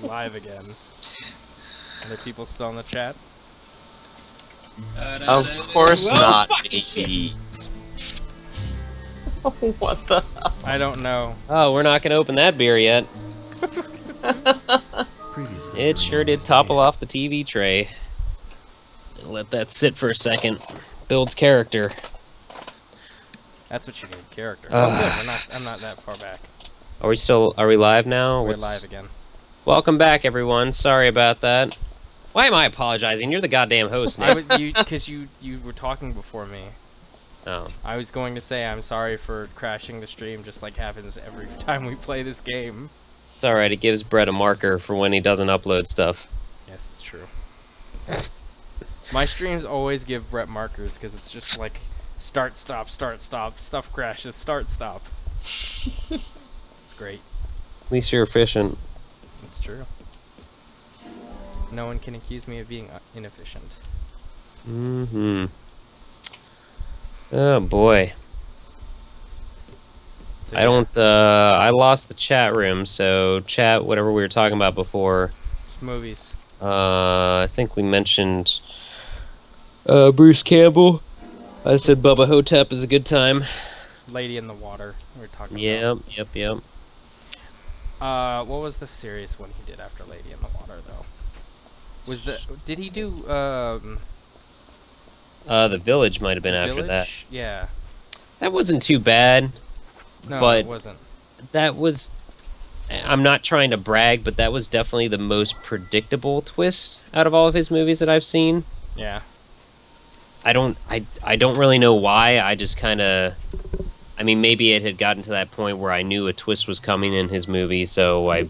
live again. Are there people still in the chat? Of course not, fucking shit. baby. What the hell? I don't know. Oh, we're not gonna open that beer yet. It sure did topple off the TV tray. Let that sit for a second. Builds character. That's what you need, character. Ah. Oh, good. I'm not that far back. Are we live now? We're live again. Welcome back, everyone. Sorry about that. Why am I apologizing? You're the goddamn host, Nick. Because you were talking before me. Oh. I was going to say I'm sorry for crashing the stream, just like happens every time we play this game. It's alright, it gives Brett a marker for when he doesn't upload stuff. Yes, it's true. My streams always give Brett markers because it's just like start, stop, stuff crashes, start, stop. It's great. At least you're efficient. It's true. No one can accuse me of being inefficient. Mm-hmm. Oh boy. So, I don't, I lost the chat room, so chat, whatever we were talking about before. Movies. I think we mentioned, Bruce Campbell. I said Bubba Hotep is a good time. Lady in the Water. We were talking Yep. about. What was the serious one he did after Lady in the Water, though? Did he do, The Village might have been The after Village? that. Yeah. That wasn't too bad. No, But it wasn't. that was, I'm not trying to brag, but that was definitely the most predictable twist out of all of his movies that I've seen. Yeah. I don't really know why. I just kind of, I mean, maybe it had gotten to that point where I knew a twist was coming in his movie, so I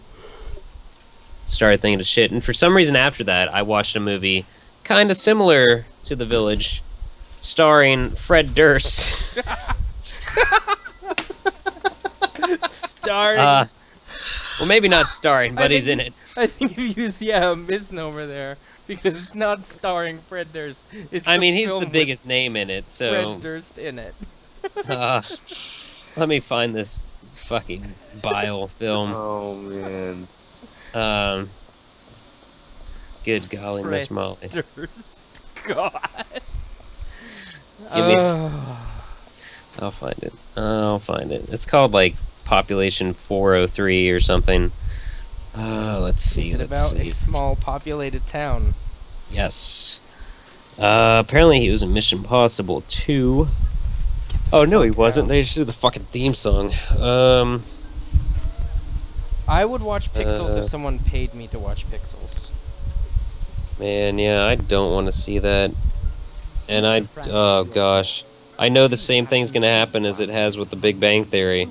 started thinking of shit. And for some reason after that, I watched a movie kind of similar to The Village, starring Fred Durst. Starring. Well, maybe not starring, but he's in it. I think you used, a misnomer there. Because it's not starring Fred Durst. It's I mean, a he's film the with biggest name in it, so... Fred Durst in it. Let me find this fucking bile film. Oh man. Good golly, Miss Molly. Durst. God. Give me... I'll find it. I'll find it. It's called, like, Population 403 or something. Let's see. Is it about a small populated town? Yes. Apparently he was in Mission Impossible 2. Oh, no, he wasn't. They just did the fucking theme song. I would watch Pixels if someone paid me to watch Pixels. Man, yeah, I don't want to see that. And oh gosh. I know the same thing's gonna happen as it has with the Big Bang Theory.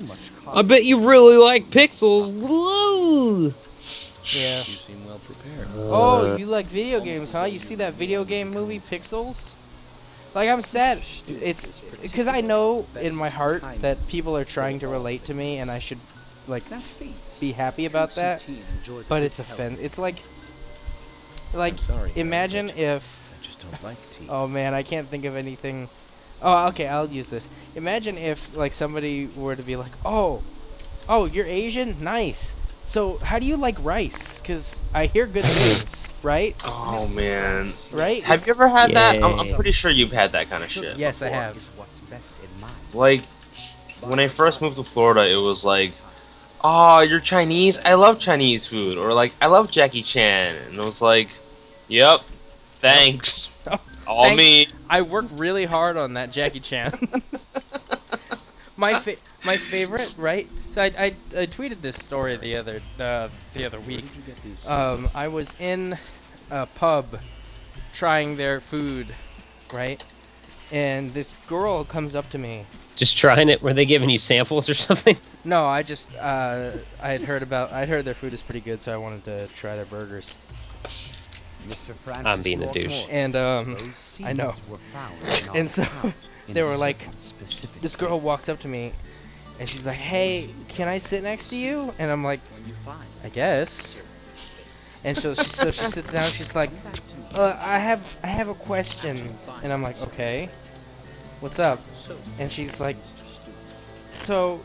I bet you really like Pixels! Woo! Yeah. You seem well prepared. Oh, you like video games, huh? You see that video game movie, Pixels? Like, I'm sad. It's because I know in my heart that people are trying to relate to me, and I should, like, be happy about that. But it's It's like imagine if. I just don't like tea. Oh man, I can't think of anything. Oh, okay, I'll use this. Imagine if, like, somebody were to be like, oh, you're Asian? Nice. So, how do you like rice? Because I hear good things, right? Oh man. Right? Have you ever had that? I'm Yeah. pretty sure you've had that kind of shit. Yes, I have. Like, when I first moved to Florida, it was like, oh, you're Chinese? I love Chinese food. Or like, I love Jackie Chan. And it was like, yep, thanks. All Thanks. me. I worked really hard on that Jackie Chan. my favorite, right? So I tweeted this story the other week. I was in a pub trying their food, right? And this girl comes up to me. Just trying it? Were they giving you samples or something? No, I just I'd heard their food is pretty good, so I wanted to try their burgers. I'm being a douche. And I know. And so they were like, this girl walks up to me, and she's like, "Hey, can I sit next to you?" And I'm like, "I guess." And so she sits down. She's like, I have a question." And I'm like, "Okay, what's up?" And she's like, "So,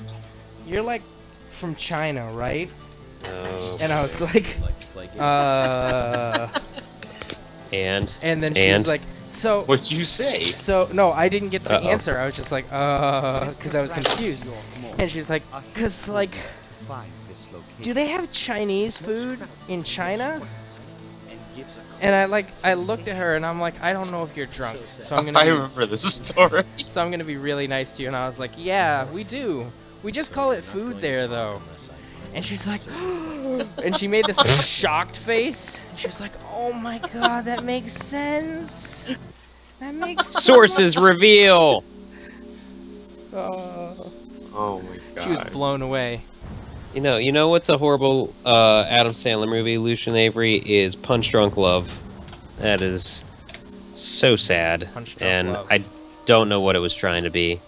you're like from China, right?" Oh, And I was like, Uh, And and then she was like, so. What'd you say? So no, I didn't get to Uh-oh. answer. I was just like, because I was confused. And she's like, cause like, do they have Chinese food in China? And I looked at her and I'm like, I don't know if you're drunk, so I'm I gonna remember this story. so I'm gonna be really nice to you. And I was like, yeah, we do. We just call it food there though. And she's like, and she made this shocked face. And she was like, oh my god, that makes sense. That makes Sources so much reveal. Oh my god. She was blown away. You know what's a horrible Adam Sandler movie, Lucian Avery, is Punch Drunk Love. That is so sad. Punch Drunk And Love. I don't know what it was trying to be.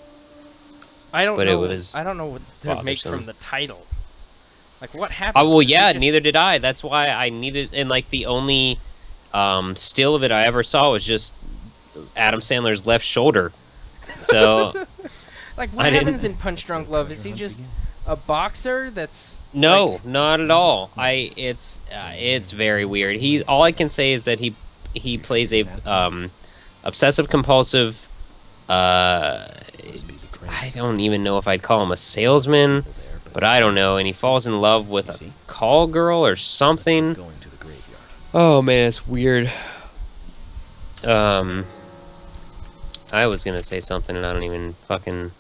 I don't But know. it was I don't know what to make bothersome. from the title. Like what happened? Oh well, yeah, neither did I. That's why I needed, and like the only still of it I ever saw was just Adam Sandler's left shoulder. So Like what I didn't- happens in Punch Drunk Love? Is he just a boxer that's no, like, not at all. It's very weird. All I can say is that he plays a obsessive compulsive. I don't even know if I'd call him a salesman, but I don't know. And he falls in love with a call girl or something. Going to the graveyard. Oh man, it's weird. I was gonna say something and I don't even fucking.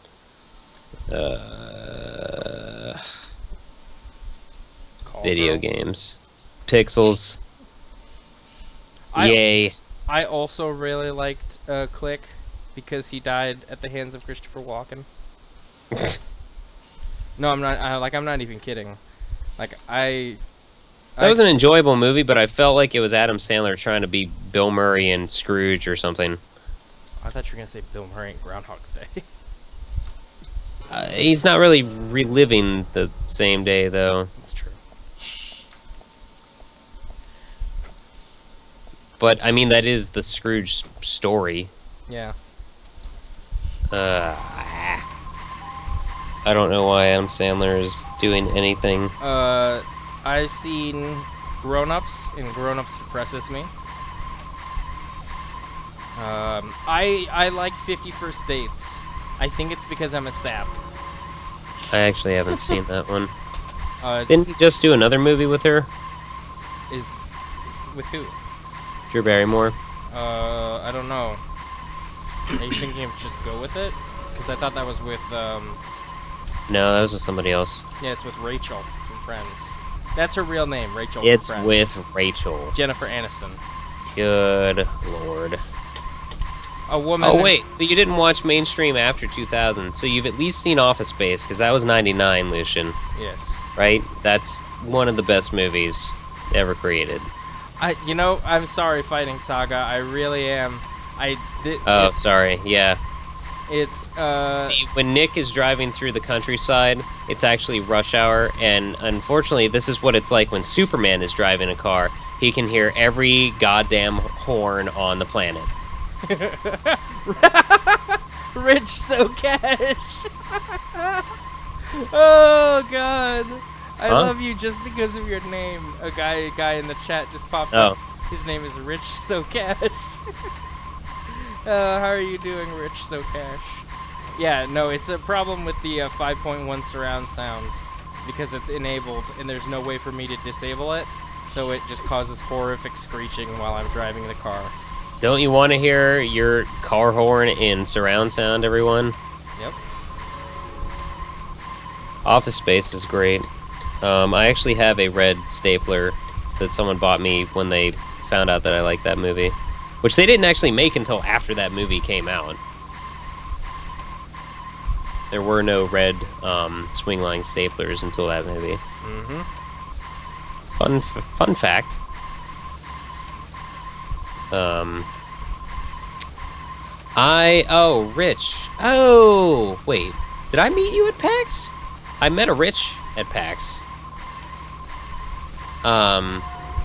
call Video girl? games, Pixels. I- Yay! I also really liked Click because he died at the hands of Christopher Walken. No, I'm not. I'm not even kidding. Like That was an enjoyable movie, but I felt like it was Adam Sandler trying to be Bill Murray and Scrooge or something. I thought you were gonna say Bill Murray in Groundhog's Day. He's not really reliving the same day, though. That's true. But I mean, that is the Scrooge story. Yeah. I don't know why Adam Sandler is doing anything. I've seen Grown Ups, and Grown Ups depresses me. I like 50 First Dates. I think it's because I'm a sap. I actually haven't seen that one. It's- Didn't he just do another movie with her, is with who? Drew Barrymore? I don't know. Are you thinking of Just Go With It? Because I thought that was with, No, that was with somebody else. yeah, it's with Rachel from Friends. That's her real name, Rachel It's from Friends. with Rachel. Jennifer Aniston. Good lord. A woman. Oh wait, so you didn't watch mainstream after 2000, so you've at least seen Office Space, because that was 99, Lucian, Yes. right? That's one of the best movies ever created. I'm sorry, Fighting Saga. I really am. Oh, sorry, yeah. It's, See, when Nick is driving through the countryside, it's actually rush hour, and unfortunately, this is what it's like when Superman is driving a car. He can hear every goddamn horn on the planet. Rich So Cash. Oh god. I Huh? love you just because of your name. A guy in the chat just popped Oh. up. His name is Rich So Cash. How are you doing, Rich So Cash? Yeah, no, it's a problem with the 5.1 surround sound because it's enabled and there's no way for me to disable it, so it just causes horrific screeching while I'm driving the car. Don't you want to hear your car horn in surround sound, everyone? Yep. Office Space is great. I actually have a red stapler that someone bought me when they found out that I liked that movie, which they didn't actually make until after that movie came out. There were no red swing line staplers until that movie. Mm-hmm. Fun fact. Rich. Oh, wait. Did I meet you at PAX? I met a Rich at PAX.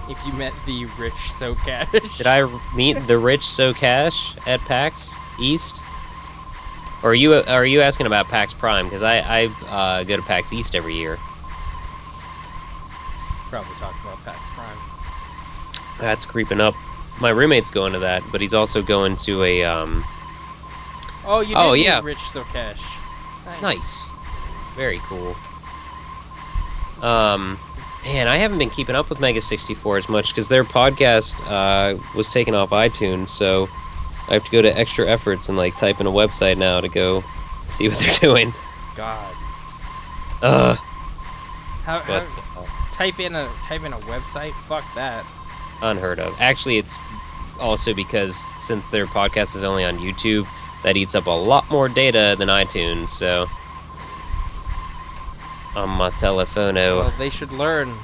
If you met the Rich So Cash. Did I meet the Rich So Cash at PAX East? Or are you asking about PAX Prime? Because I go to PAX East every year. Probably talking about PAX Prime. That's creeping up. My roommate's going to that, but he's also going to a Oh, you did Oh, meet yeah. Rich Sokesh. Nice. Very cool. Man, I haven't been keeping up with Mega 64 as much because their podcast was taken off iTunes, so I have to go to extra efforts and like type in a website now to go see what they're doing. God. But Type in a website? Fuck that. unheard of. Actually, it's also because since their podcast is only on YouTube, that eats up a lot more data than iTunes. So on my telephono. Well, they should learn,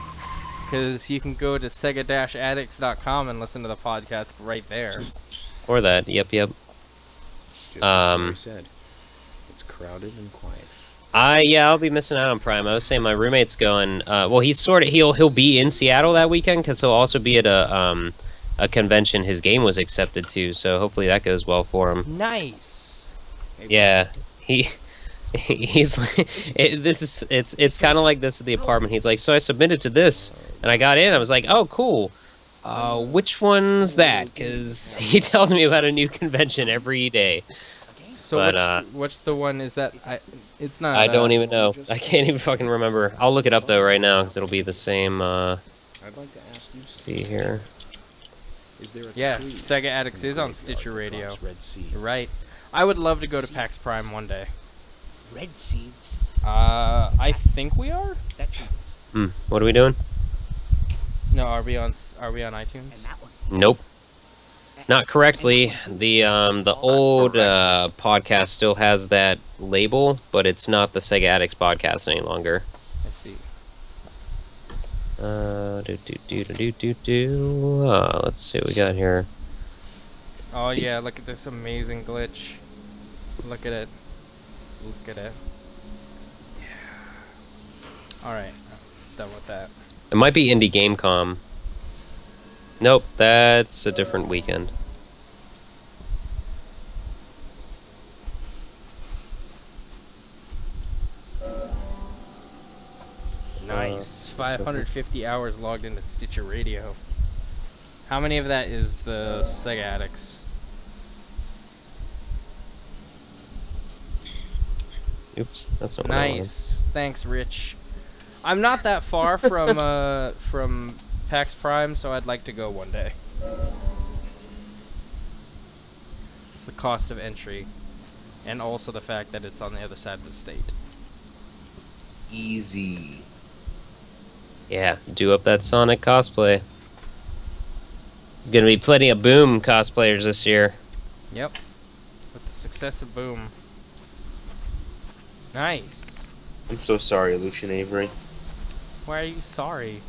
because you can go to sega-addicts.com and listen to the podcast right there. Or that. Yep. Just as Flair said, it's crowded and quiet. Yeah, I'll be missing out on Prime. I was saying my roommate's going. Well, he'll be in Seattle that weekend because he'll also be at a convention his game was accepted to. So hopefully that goes well for him. Nice. Yeah, he's like, it's kind of like this at the apartment. He's like, so I submitted to this and I got in. I was like, oh cool. Which one's that? Because he tells me about a new convention every day. So But, what's the one? Is that it's not? I don't even know. I can't even fucking remember. I'll look it up though right now because it'll be the same. I'd like to ask you. Let's see here. Is there a Yeah, tree Sega Addicts in the is on graveyard Stitcher that Radio. drops red seeds? You're right. I would love to go to PAX Prime one day. Red seeds. I think we are. That's yours. What are we doing? No, are we on iTunes? And that one. Nope. Not correctly. The old podcast still has that label, but it's not the Sega Addicts podcast any longer. I see. Let's see what we got here. Oh yeah, look at this amazing glitch. Look at it. Look at it. Yeah. All right, done with that. It might be Indie Gamecom. Nope, that's a different weekend. Nice. 550 hours logged into Stitcher Radio. How many of that is the Sega Addicts? Oops, that's not what I wanted. Nice. Thanks, Rich. I'm not that far from PAX Prime, so I'd like to go one day. It's the cost of entry, and also the fact that it's on the other side of the state. Easy. Yeah, do up that Sonic cosplay. Gonna be plenty of Boom cosplayers this year. Yep. With the success of Boom. Nice. I'm so sorry, Lucian Avery. Why are you sorry?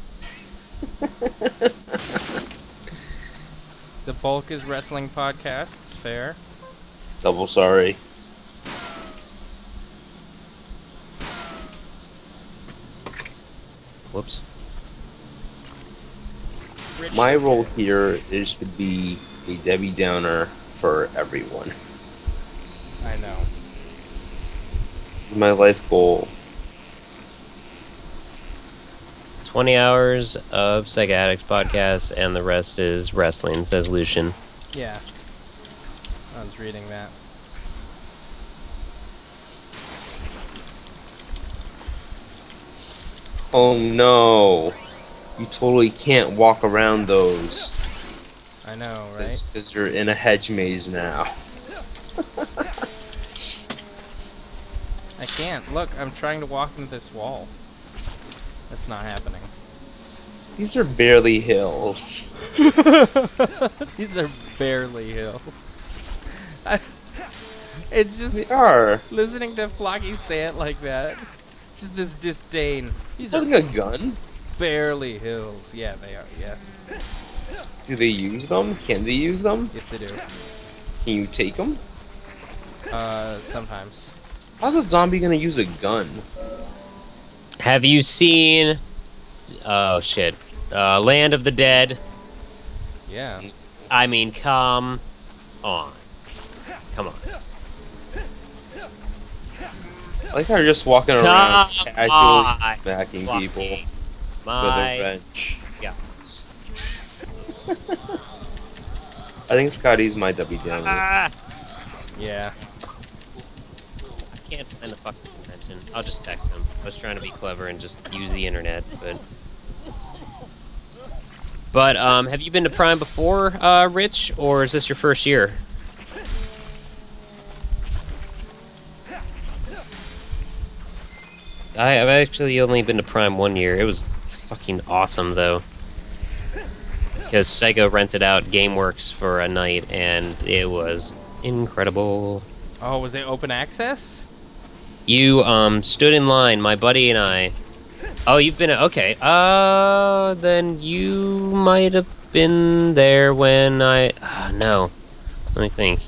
The bulk is wrestling podcasts, fair. Double sorry. Whoops. Rich My role here is to be a Debbie Downer for everyone. I know. This is my life goal. 20 hours of Sega Addicts podcast, and the rest is wrestling, says Lucian. Yeah. I was reading that. Oh no. You totally can't walk around those. I know, right? Because you're in a hedge maze now. I can't. Look, I'm trying to walk into this wall. That's not happening. These are barely hills. These are barely hills. It's just They are. listening to Flocky say it like that. Just this disdain. These Holding are a gun? barely hills. Yeah, they are. Yeah. Do they use them? Can they use them? Yes, they do. Can you take them? Sometimes. How's a zombie gonna use a gun? Have you seen... Oh, shit. Land of the Dead? Yeah. I mean, come on. Come on. I like how you're just walking around Come casually on, smacking people with a My wrench. gosh. think Scotty's might be down. Ah! Yeah. I can't find the fucking convention. I'll just text him. I was trying to be clever and just use the internet, but... But, have you been to Prime before, Rich, or is this your first year? I've actually only been to Prime 1 year. It was fucking awesome, though. Because Sega rented out GameWorks for a night, and it was incredible. Oh, was it open access? You, stood in line, my buddy and I. Oh, you've been... Okay. Then you might have been there when I... no. Let me think.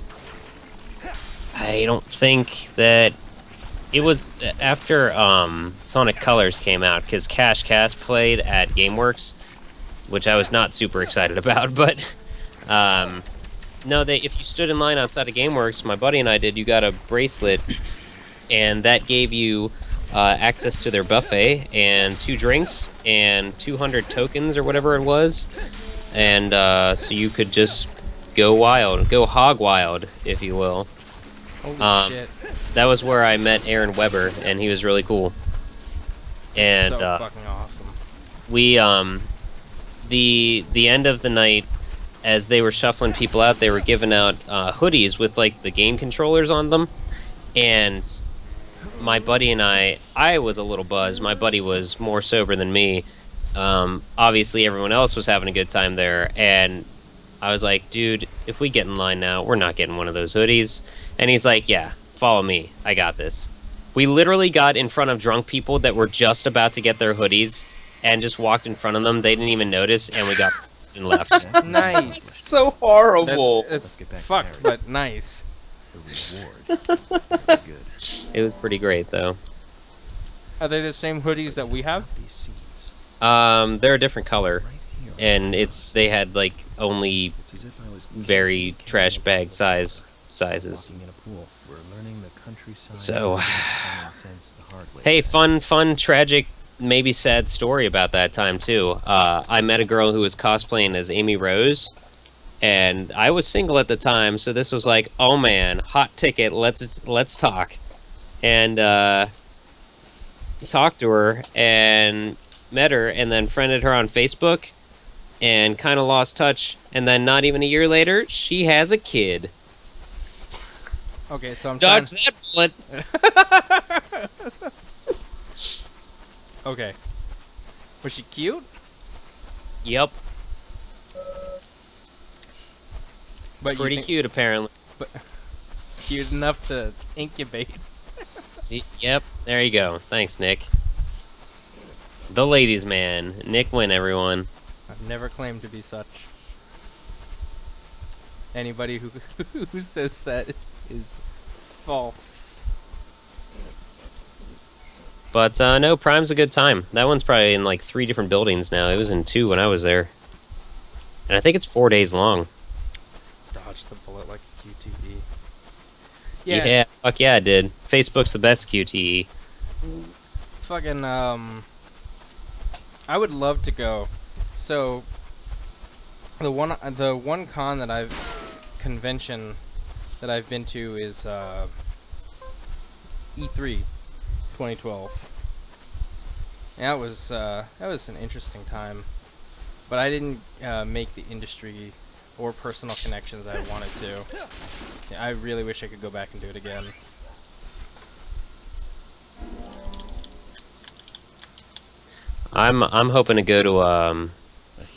I don't think that... It was after, Sonic Colors came out, because Cash Cast played at GameWorks, which I was not super excited about, but... no, if you stood in line outside of GameWorks, my buddy and I did, you got a bracelet, and that gave you... access to their buffet and 2 drinks and 200 tokens or whatever it was, and so you could just go wild, go hog wild, if you will. Holy shit! That was where I met Aaron Weber, and he was really cool. And so fucking awesome. We the end of the night, as they were shuffling people out, they were giving out hoodies with like the game controllers on them, and my buddy and I was a little buzzed. My buddy was more sober than me. Obviously, everyone else was having a good time there, and I was like, dude, if we get in line now, we're not getting one of those hoodies. And he's like, yeah, follow me. I got this. We literally got in front of drunk people that were just about to get their hoodies and just walked in front of them. They didn't even notice, and we got and left. Nice. So horrible. It's fucked, but nice. The reward. Very good. It was pretty great, though. Are they the same hoodies that we have? These seeds. They're a different color, Right here. and they had like only It's as if I was very trash bag sizes. walking in a pool. We're learning the countryside. So, common sense the hard way. hey, fun, tragic, maybe sad story about that time too. I met a girl who was cosplaying as Amy Rose, and I was single at the time, so this was like, oh man, hot ticket. Let's talk, and talked to her and met her, and then friended her on Facebook, and kind of lost touch. And then not even a year later, she has a kid. Okay, so I'm Dodge that bullet. Okay. Was she cute? Yep, But you pretty think- cute apparently. But cute enough to incubate. Yep, there you go. Thanks, Nick. The ladies' man. Nick win, everyone. I've never claimed to be such. Anybody who who says that is false. But, no, Prime's a good time. That one's probably in, like, 3 different buildings now. It was in 2 when I was there. And I think it's 4 days long. Dodge the bullet like a QTE. Yeah, fuck yeah, it did. Facebook's the best QTE. It's fucking, I would love to go. So, the one convention that I've been to is, E3 2012. And that was an interesting time. But I didn't, make the industry or personal connections I wanted to. Yeah, I really wish I could go back and do it again. I'm hoping to go to, A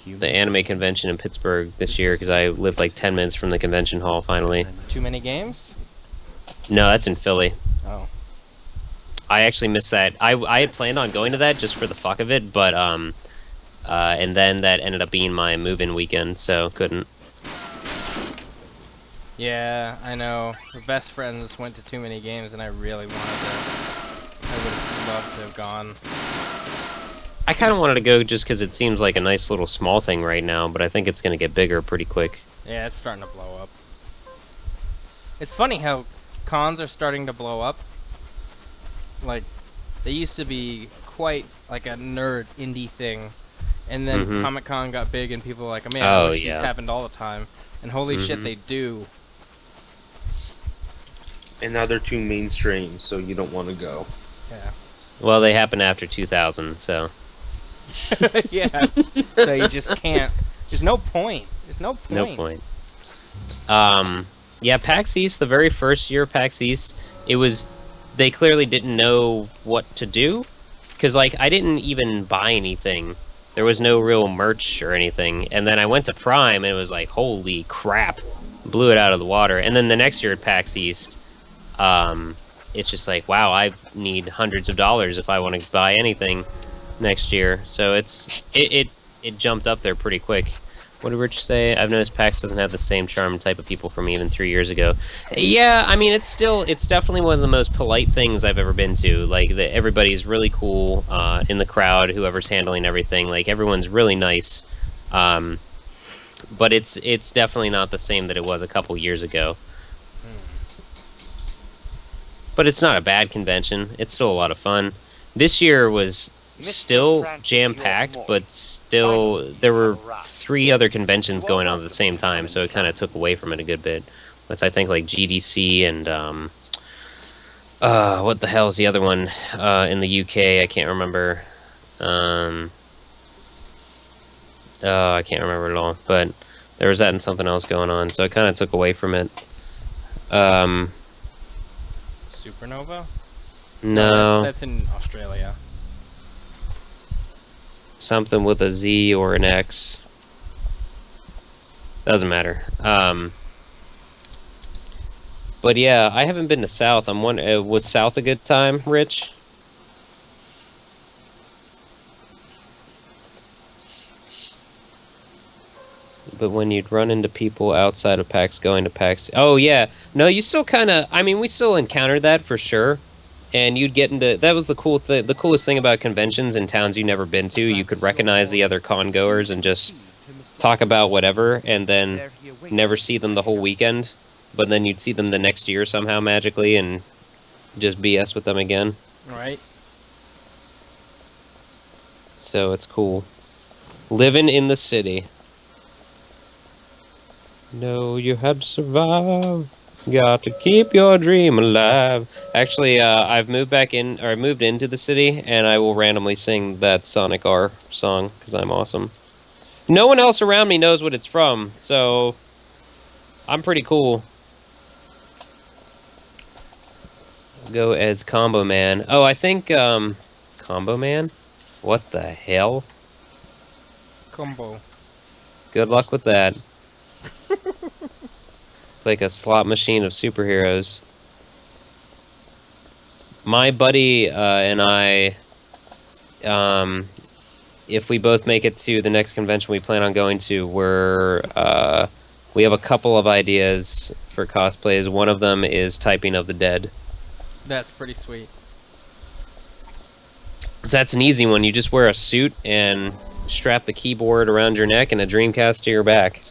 human the anime convention in Pittsburgh this year, because I live, like, 10 minutes from the convention hall, finally. Too many games? No, that's in Philly. Oh. I actually missed that. I had planned on going to that just for the fuck of it, but, and then that ended up being my move-in weekend, so couldn't. Yeah, I know. My best friends went to too many games, and I really wanted to. I would have loved to have gone. I kind of wanted to go just because it seems like a nice little small thing right now, but I think it's going to get bigger pretty quick. Yeah, it's starting to blow up. It's funny how cons are starting to blow up. Like, they used to be quite like a nerd indie thing, And then Mhm. Comic-Con got big, and people were like, man, Oh, I wish these yeah. happened all the time. And holy shit, Mhm. they do. And now they're too mainstream, so you don't want to go. Yeah. Well, they happened after 2000, so. Yeah. So you just can't. There's no point. There's no point. No point. Yeah, PAX East, the very first year of PAX East, it was, they clearly didn't know what to do. Because, like, I didn't even buy anything. There was no real merch or anything. And then I went to Prime, and it was like, holy crap. Blew it out of the water. And then the next year at PAX East, it's just like, wow, I need hundreds of dollars if I want to buy anything next year. So it jumped up there pretty quick. What did Rich say? I've noticed PAX doesn't have the same charm and type of people from even 3 years ago. Yeah, I mean, it's definitely one of the most polite things I've ever been to. Like, everybody's really cool in the crowd, whoever's handling everything. Like, everyone's really nice. But it's definitely not the same that it was a couple years ago. But it's not a bad convention. It's still a lot of fun. This year was still jam-packed, but still there were 3 other conventions going on at the same time, so it kind of took away from it a good bit. With, I think, like GDC and what the hell is the other one in the UK? I can't remember. I can't remember at all. But there was that and something else going on, so it kind of took away from it. Supernova? No. That's in Australia. Something with a Z or an X. Doesn't matter. But yeah, I haven't been to South. I'm wondering, was South a good time, Rich? But when you'd run into people outside of PAX going to PAX... Oh, yeah. No, you still kind of... I mean, we still encountered that for sure. And you'd get into... That was the the coolest thing about conventions in towns you've never been to. You could recognize the other con-goers and just talk about whatever, and then never see them the whole weekend. But then you'd see them the next year somehow magically and just BS with them again. Right. So it's cool. Living in the city. No, you had to survive. Got to keep your dream alive. Actually, I've moved back in, or I moved into the city, and I will randomly sing that Sonic R song because I'm awesome. No one else around me knows what it's from, so I'm pretty cool. Go as Combo Man. Oh, I think Combo Man. What the hell? Combo. Good luck with that. It's like a slot machine of superheroes. My buddy and I, if we both make it to the next convention we plan on going to, we have a couple of ideas for cosplays. One of them is Typing of the Dead. That's pretty sweet. So that's an easy one. You just wear a suit and strap the keyboard around your neck and a Dreamcast to your back.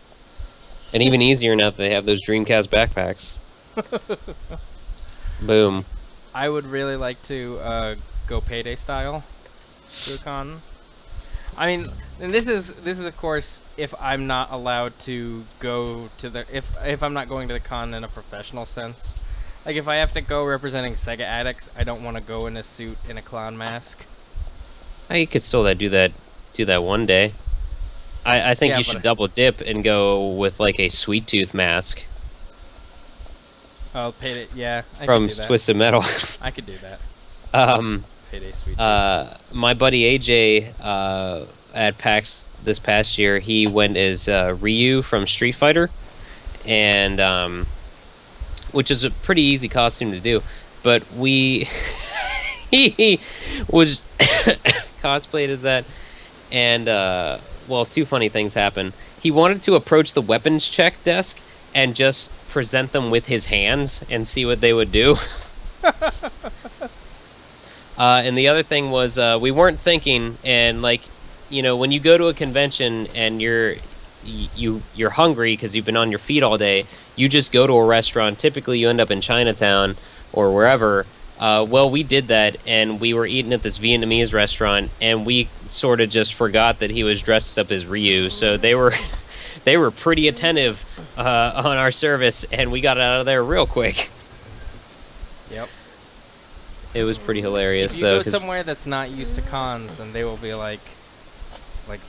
And even easier now that they have those Dreamcast backpacks. Boom. I would really like to go Payday style to a con. I mean, and this is of course if I'm not allowed to go to the if I'm not going to the con in a professional sense. Like if I have to go representing Sega addicts, I don't want to go in a suit in a clown mask. You could still do that one day. I think you should double dip and go with like a Sweet Tooth mask. Oh, Payday, yeah. From Twisted Metal. I could do that. Payday Sweet Tooth. My buddy AJ at PAX this past year, he went as Ryu from Street Fighter, and which is a pretty easy costume to do. But he was cosplayed as that, and well, 2 funny things happened. He wanted to approach the weapons check desk and just present them with his hands and see what they would do. And the other thing was we weren't thinking, and like, you know, when you go to a convention and you're hungry because you've been on your feet all day, you just go to a restaurant. Typically, you end up in Chinatown or wherever, Well, we did that, and we were eating at this Vietnamese restaurant, and we sort of just forgot that he was dressed up as Ryu. So they were, they were pretty attentive on our service, and we got out of there real quick. Yep. It was pretty hilarious, If you though. go 'Cause somewhere that's not used to cons, then they will be like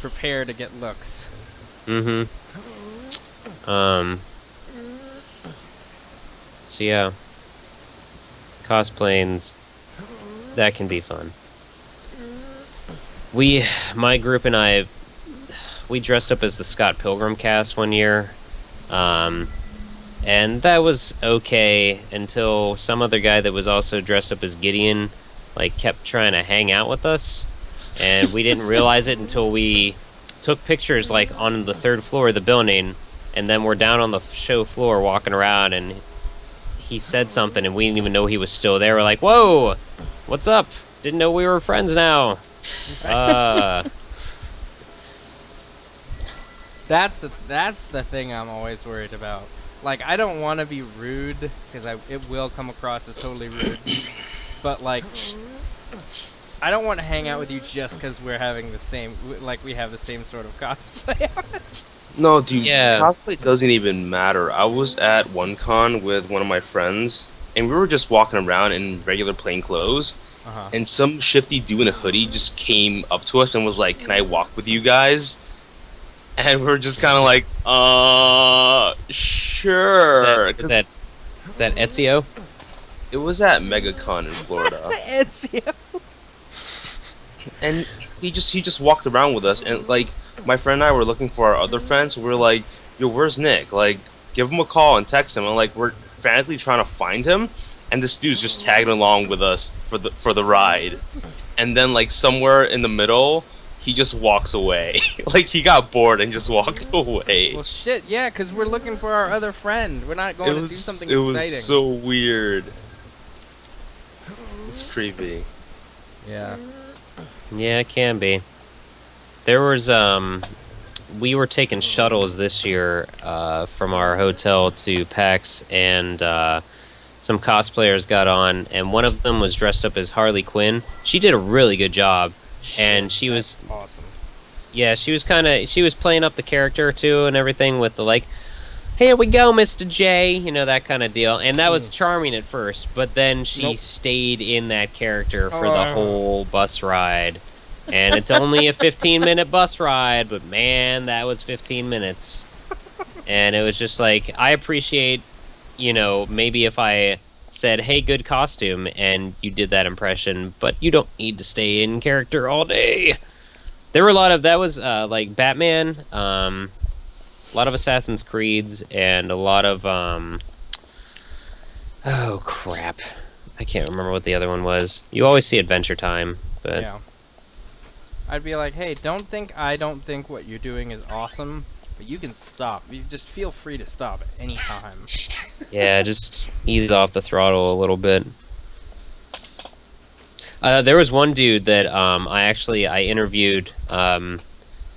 prepare to get looks. mm-hmm. So yeah, cosplaying's that can be fun. My group and I, we dressed up as the Scott Pilgrim cast one year, and that was okay until some other guy that was also dressed up as Gideon, like, kept trying to hang out with us, and we didn't realize it until we took pictures, like, on the 3rd floor of the building, and then we're down on the show floor walking around, and he said something, and we didn't even know he was still there. We're like, whoa, what's up? Didn't know we were friends now. That's the thing I'm always worried about. Like, I don't want to be rude because it will come across as totally rude. But like, I don't want to hang out with you just because we're having the same, like, we have the same sort of cosplay. No, dude, Yeah. cosplay doesn't even matter. I was at one con with one of my friends, and we were just walking around in regular plain clothes, and some shifty dude in a hoodie just came up to us and was like, "Can I walk with you guys?" And we were just kind of like, sure. Is that Ezio? It was at MegaCon in Florida. Ezio. And he just walked around with us, and like my friend and I were looking for our other friends. So we were like, "Yo, where's Nick? Like, give him a call and text him." And like we're frantically trying to find him, and this dude's just tagging along with us for the ride. And then like somewhere in the middle, he just walks away. Like he got bored and just walked away. Well, shit, yeah, because we're looking for our other friend. We're not going to do something exciting. It was so weird. It's creepy. Yeah. Yeah, it can be. There was, we were taking shuttles this year from our hotel to PAX, and some cosplayers got on, and one of them was dressed up as Harley Quinn. She did a really good job, and she was awesome. Yeah, she was playing up the character too and everything with the like, "Here we go, Mr. J," you know, that kind of deal. And that was charming at first, but then she stayed in that character for the whole bus ride. And it's only a 15-minute bus ride, but man, that was 15 minutes. And it was just like, I appreciate, you know, maybe if I said, "Hey, good costume," and you did that impression, but you don't need to stay in character all day. There were a lot of, that was like Batman, a lot of Assassin's Creeds, and a lot of, oh crap, I can't remember what the other one was. You always see Adventure Time, but... Yeah. I'd be like, hey, I don't think what you're doing is awesome, but you can stop. You just feel free to stop at any time. Yeah, just ease off the throttle a little bit. There was one dude that I interviewed.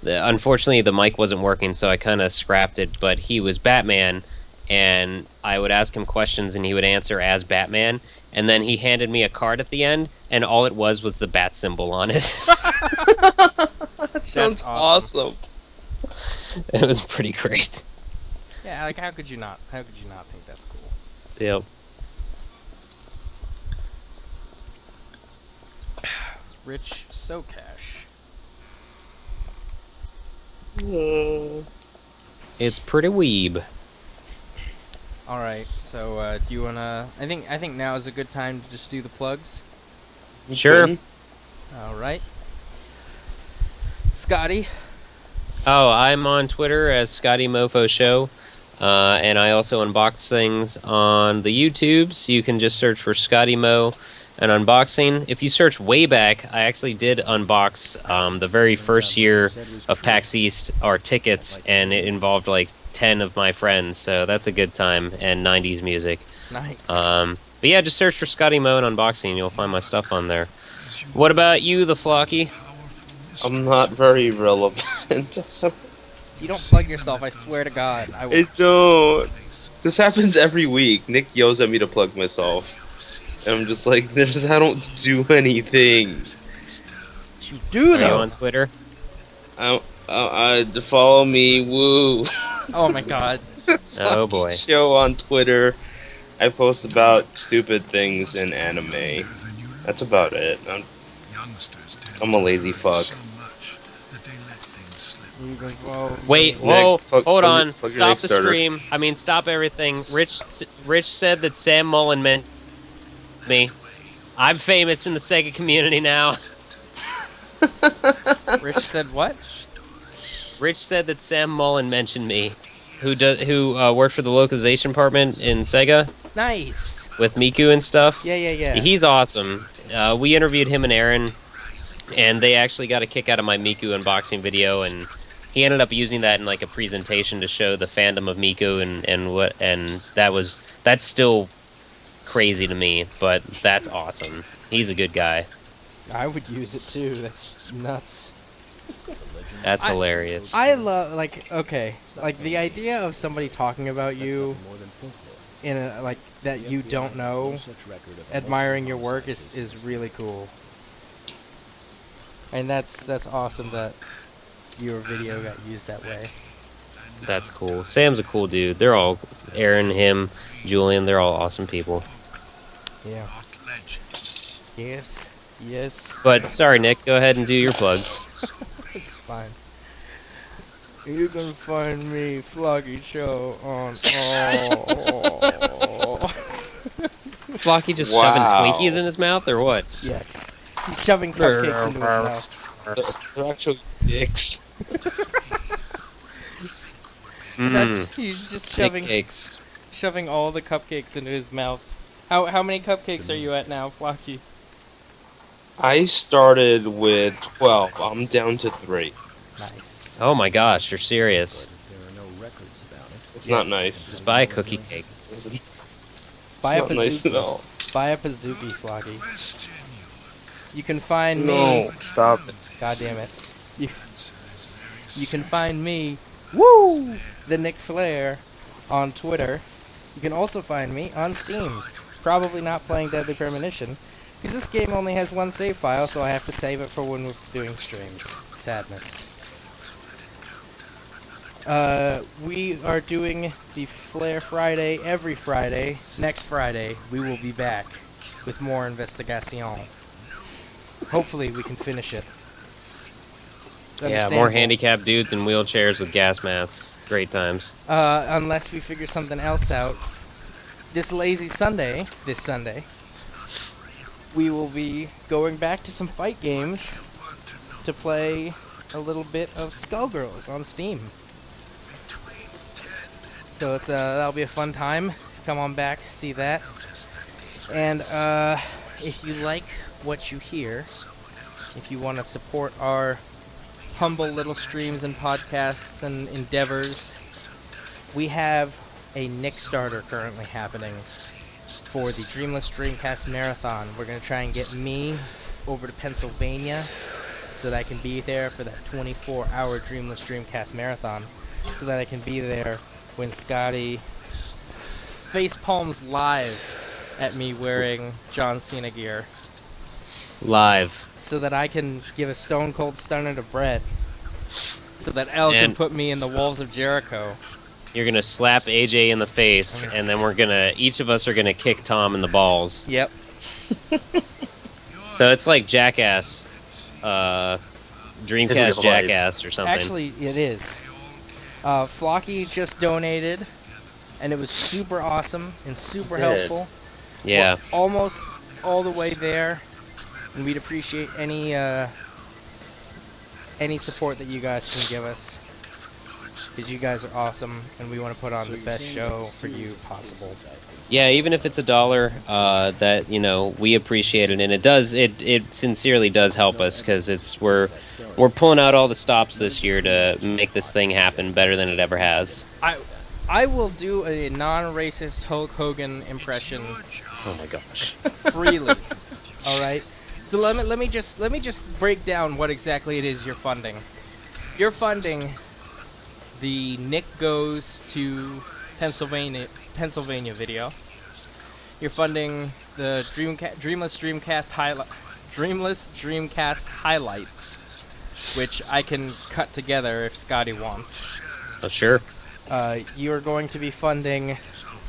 Unfortunately, the mic wasn't working, so I kind of scrapped it. But he was Batman, and I would ask him questions, and he would answer as Batman. And then he handed me a card at the end, and all it was the bat symbol on it. That sounds awesome. It was pretty great. Yeah, like how could you not think that's cool? Yep. It's Rich Socash. It's pretty weeb. All right, so do you wanna? I think now is a good time to just do the plugs. Sure. All right, Scotty. Oh, I'm on Twitter as Scotty Mofo Show, and I also unbox things on the YouTube. So you can just search for Scotty Mo and unboxing. If you search way back, I actually did unbox the very first year of PAX East, our tickets, and it involved like 10 of my friends, so that's a good time, and 90s music. Nice. But yeah, just search for Scotty Mo and unboxing, you'll find my stuff on there. What about you, the Flocky? I'm not very relevant. You don't plug yourself, I swear to God. I will. I don't. This happens every week. Nick yells at me to plug myself. And I'm just like, I don't do anything. You do Are you though. on Twitter? Follow me, woo. Oh my god. Oh boy. Show on Twitter. I post about stupid things in anime. That's about it. I'm a lazy fuck. You can follow Wait, me. whoa, plug hold your- on. plug your Stop the Kickstarter. stream. I mean, stop everything. Rich said that Sam Mullen meant me. I'm famous in the Sega community now. Rich said what? Rich said that Sam Mullen mentioned me, who worked for the localization department in Sega Nice. with Miku and stuff. Yeah. He's awesome. We interviewed him and Aaron, and they actually got a kick out of my Miku unboxing video, and he ended up using that in like a presentation to show the fandom of Miku and that's still crazy to me, but that's awesome. He's a good guy. I would use it too. That's nuts. That's hilarious. I love like the idea of somebody talking about you in a like that you don't know, admiring your work is really cool. And that's awesome that your video got used that way. That's cool. Sam's a cool dude. They're all Aaron, him, Julian. They're all awesome people. Yeah. Yes. Yes. But sorry, Nick. Go ahead and do your plugs. It's fine. You can find me Floggy Show on Flocky just Wow. shoving Twinkies in his mouth, or what? Yes. He's shoving cupcakes into his mouth. They're actually dicks. He's just Dick shoving cakes. shoving all the cupcakes into his mouth. How many cupcakes are you at now, Flocky? I started with 12. I'm down to 3. Nice. Oh my gosh, you're serious. It's not nice. Just buy a cookie cake. Buy a It's not nice at all. Buy a Pazuki, Flocky. You can find No, me. stop it. God damn it. You can find me, woo, the Nick Flair, on Twitter. You can also find me on Steam. Probably not playing Deadly Premonition, because this game only has one save file, so I have to save it for when we're doing streams. Sadness. We are doing the Flair Friday every Friday. Next Friday, we will be back with more Investigacion. Hopefully, we can finish it. It's Yeah, more understandable. handicapped dudes in wheelchairs with gas masks. Great times. Unless we figure something else out. This Sunday, we will be going back to some fight games to play a little bit of Skullgirls on Steam. So that'll be a fun time. Come on back, see that. And if you like what you hear, if you want to support our humble little streams and podcasts and endeavors, we have a Nickstarter currently happening for the Dreamless Dreamcast Marathon. We're going to try and get me over to Pennsylvania so that I can be there for that 24-hour Dreamless Dreamcast Marathon, so that I can be there when Scotty face palms live at me wearing John Cena gear, Live. so that I can give a Stone Cold Stunner to Brett, so that El can And- put me in the Walls of Jericho. You're gonna slap AJ in the face, and then each of us are gonna kick Tom in the balls. Yep. So it's like Jackass, In real Dreamcast life. Jackass or something. Actually, it is. Flocky just donated, and it was super awesome and super Good. helpful. Yeah. We're almost all the way there, and we'd appreciate any support that you guys can give us, because you guys are awesome, and we want to put on the best show for you possible. Yeah, even if it's $1, that we appreciate it, and it sincerely does help us, because we're pulling out all the stops this year to make this thing happen better than it ever has. I will do a non-racist Hulk Hogan impression Oh my gosh. freely. All right. So let me just break down what exactly it is you're funding. You're funding the Nick Goes to Pennsylvania video. You're funding the Dreamless Dreamcast highlights, which I can cut together if Scotty wants. Oh, sure. You are going to be funding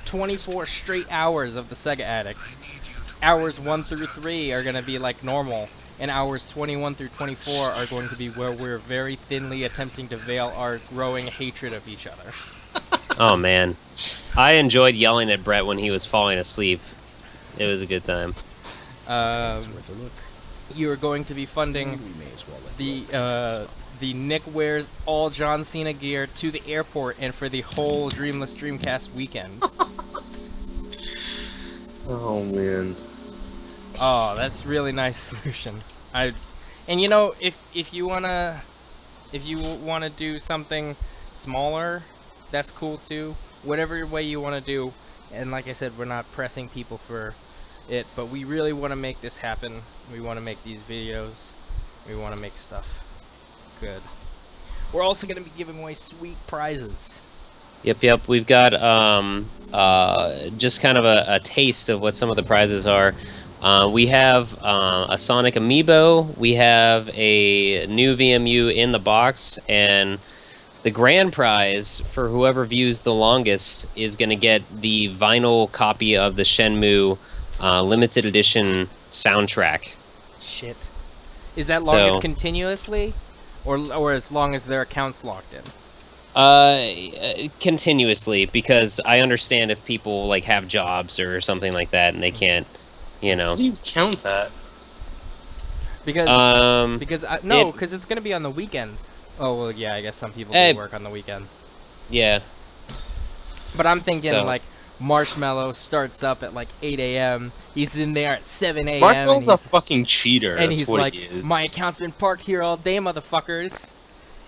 24 straight hours of the Sega Addicts. Hours 1 through 3 are going to be like normal, and hours 21 through 24 are going to be where we're very thinly attempting to veil our growing hatred of each other. Oh, man. I enjoyed yelling at Brett when he was falling asleep. It was a good time. It's worth a look. You are going to be funding We may as well let the Nick wears all John Cena gear to the airport and for the whole Dreamless Dreamcast weekend. Oh man. Oh, that's really nice solution. And you know, if you wanna do something smaller, that's cool too. Whatever way you wanna do. And like I said, we're not pressing people for it, but we really want to make this happen. We want to make these videos. We want to make stuff good. We're also going to be giving away sweet prizes. Yep. We've got just kind of a taste of what some of the prizes are. We have a Sonic Amiibo. We have a new VMU in the box, and the grand prize for whoever views the longest is going to get the vinyl copy of the Shenmue limited edition soundtrack. Shit. Is that longest continuously, or as long as their account's logged in? Continuously, because I understand if people like have jobs or something like that and they can't, you know. How do you count that? Because it's gonna be on the weekend. Oh well, yeah. I guess some people do work on the weekend. Yeah. But I'm thinking like Marshmallow starts up at like 8 a.m. He's in there at 7 a.m. Marshmallow's a fucking cheater. And that's he's what like, he is. my account's been parked here all day, motherfuckers.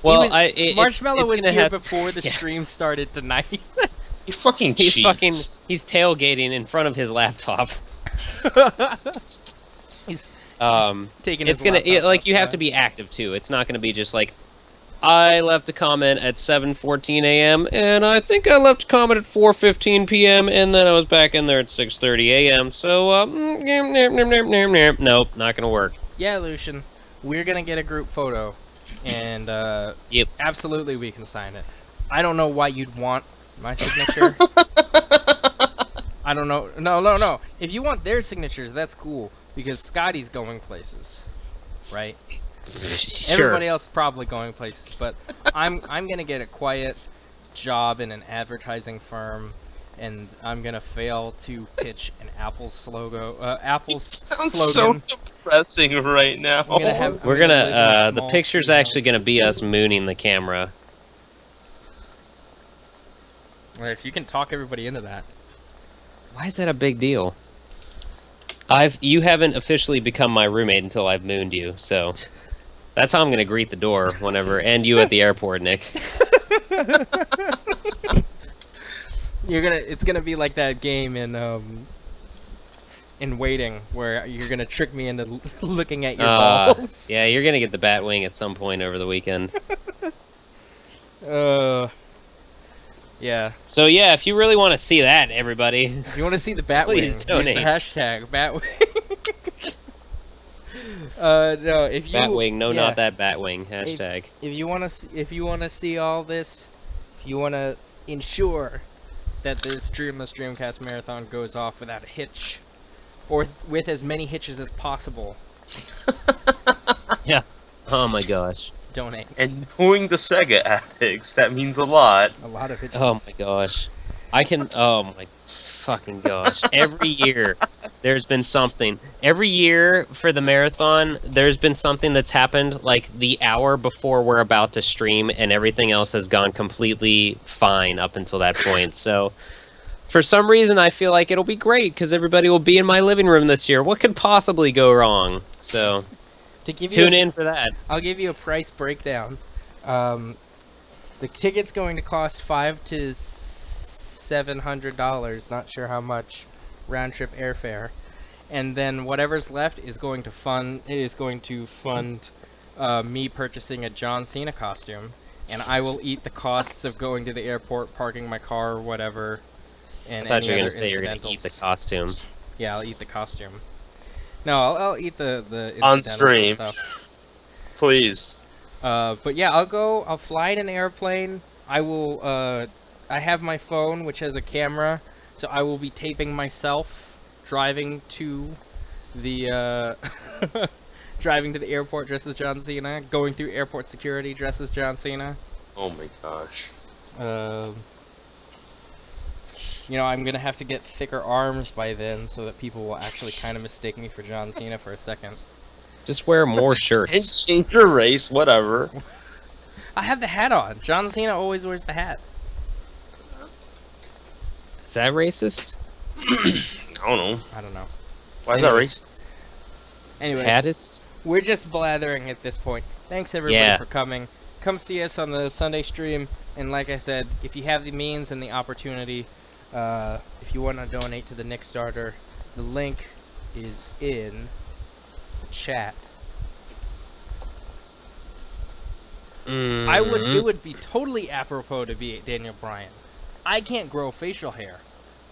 Well, Marshmallow was here before the stream started tonight. He fucking cheats. He's tailgating in front of his laptop. He's taking his laptop like you have to be active too. It's not gonna be just like, I left a comment at 7:14 a.m. and I think I left a comment at 4:15 p.m. and then I was back in there at 6:30 a.m. So nope, not gonna work. Yeah, Lucian, we're gonna get a group photo, and yep, absolutely we can sign it. I don't know why you'd want my signature. I don't know. No. If you want their signatures, that's cool because Scotty's going places, right? Sure. Everybody else is probably going places, but I'm gonna get a quiet job in an advertising firm, and I'm gonna fail to pitch an Apple slogan. So depressing right now. The picture's actually gonna be us mooning the camera. If you can talk everybody into that. Why is that a big deal? You haven't officially become my roommate until I've mooned you, so. That's how I'm gonna greet the door whenever, and you at the airport, Nick. It's gonna be like that game in Waiting, where you're gonna trick me into looking at your balls. Yeah, you're gonna get the Batwing at some point over the weekend. Yeah. So yeah, if you really want to see that, everybody. If you want to see the Batwing, please donate. Use the hashtag Batwing. No, if you Batwing, not that Batwing hashtag. If you want to see all this, if you want to ensure that this Dreamless Dreamcast marathon goes off without a hitch, or with as many hitches as possible. Yeah. Oh my gosh. Donate. And knowing the Sega addicts, that means a lot. A lot of hitches. Oh my gosh. Oh my fucking gosh. Every year there's been something. Every year for the marathon, there's been something that's happened like the hour before we're about to stream, and everything else has gone completely fine up until that point. So for some reason I feel like it'll be great because everybody will be in my living room this year. What could possibly go wrong? So tune in for that. I'll give you a price breakdown. The ticket's going to cost $500 to $700, not sure how much, round trip airfare, and then whatever's left is going to fund me purchasing a John Cena costume, and I will eat the costs of going to the airport, parking my car, or whatever. And I thought you were gonna say you're gonna eat the costume. Yeah, I'll eat the costume. No, I'll eat the On incidentals and stream. stuff. Please. But yeah, I'll fly in an airplane. I will, I have my phone, which has a camera, so I will be taping myself driving to the, driving to the airport dressed as John Cena, going through airport security dressed as John Cena. Oh my gosh. You know, I'm gonna have to get thicker arms by then so that people will actually kind of mistake me for John Cena for a second. Just wear more And shirts. change your race, whatever. I have the hat on. John Cena always wears the hat. Is that racist? I don't know. I don't know. Why is that Anyways. racist? Anyways, Hattist? we're just blathering at this point. Thanks everybody Yeah. for coming. Come see us on the Sunday stream. And like I said, if you have the means and the opportunity, if you want to donate to the Kickstarter, the link is in the chat. It would be totally apropos to be Daniel Bryan. I can't grow facial hair.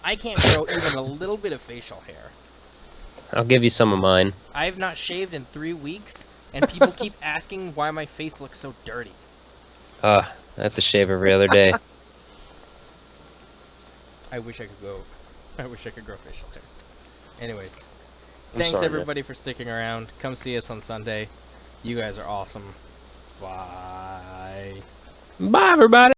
I can't grow even a little bit of facial hair. I'll give you some of mine. I have not shaved in 3 weeks, and people keep asking why my face looks so dirty. I have to shave every other day. I wish I could grow facial hair. Anyways, I'm thanks sorry, everybody for sticking around. Come see us on Sunday. You guys are awesome. Bye. Bye, everybody.